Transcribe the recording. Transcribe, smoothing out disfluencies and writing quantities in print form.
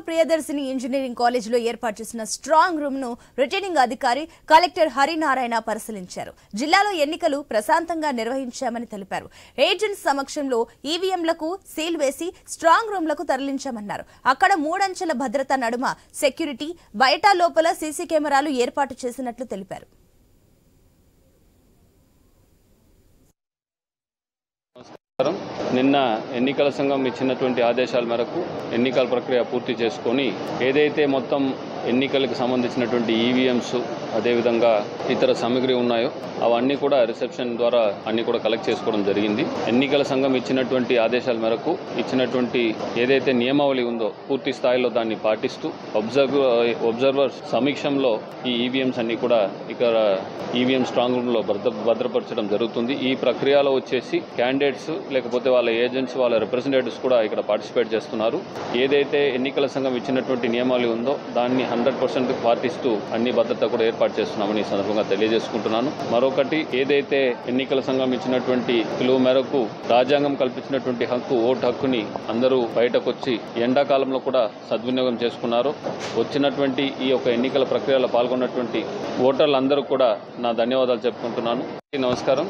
Priyadarshini engineering కాలేజీలో ఏర్పాటు చేసిన స్ట్రాంగ్ రూమ్ ను రిటర్నింగ్ అధికారి కలెక్టర్ హరినారాయణ పరిశీలించారు. జిల్లాలో ఎన్నికలు ప్రశాంతంగా నిర్వహించామని తెలిపారు. ఏజెంట్స్ సమక్షంలో ఈవీఎంలకు సీల్ వేసి స్ట్రాంగ్ రూమ్లకు తరలించామన్నారు. అక్కడ 3 అంచెల భద్రత నడుమ సెక్యూరిటీ, బయట లోపల సీసీ కెమెరాలు ఏర్పాటు చేసినట్లు తెలిపారు. నిన్న ఎన్నికల సంఘం ఇచ్చినటువంటి ఆదేశాల మేరకు ఎన్నికల ప్రక్రియ పూర్తి చేసుకొని ఏదైతే మొత్తం ఎన్నికలకు సంబంధించినటువంటి ఈవీఎంస్ అదేవిధంగా ఇతర సామగ్రి ఉన్నాయో అవన్నీ కూడా రిసెప్షన్ ద్వారా అన్ని కూడా కలెక్ట్ చేసుకోవడం జరిగింది. ఎన్నికల సంఘం ఇచ్చినటువంటి ఆదేశాల మేరకు ఇచ్చినటువంటి ఏదైతే నియమావళి ఉందో పూర్తి స్థాయిలో దాన్ని పాటిస్తూ ఒబ్జర్వర్స్ సమీక్షంలో ఈ ఈవీఎంస్ అన్ని కూడా ఇక్కడ ఈవీఎం స్ట్రాంగ్ రూమ్లో భద్రపరచడం జరుగుతుంది. ఈ ప్రక్రియలో వచ్చేసి క్యాండిడేట్స్ లేకపోతే వాళ్ళ ఏజెంట్స్ వాళ్ళ రిప్రజెంటేటివ్స్ కూడా ఇక్కడ పార్టిసిపేట్ చేస్తున్నారు. ఏదైతే ఎన్నికల సంఘం ఇచ్చినటువంటి నియమావళి ఉందో దాన్ని 100% పాటిస్తూ అన్ని భద్రత కూడా ఏర్పాటు చేస్తున్నామని ఈ సందర్భంగా తెలియజేసుకుంటున్నాను. మరొకటి ఏదైతే ఎన్నికల సంఘం ఇచ్చినటువంటి పిలుపు మేరకు రాజ్యాంగం కల్పించినటువంటి హక్కు ఓటు హక్కుని అందరూ బయటకు వచ్చి ఎండాకాలంలో కూడా సద్వినియోగం చేసుకున్నారు. వచ్చినటువంటి ఈ యొక్క ఎన్నికల ప్రక్రియలో పాల్గొన్నటువంటి ఓటర్లందరూ కూడా నా ధన్యవాదాలు చెప్పుకుంటున్నాను. నమస్కారం.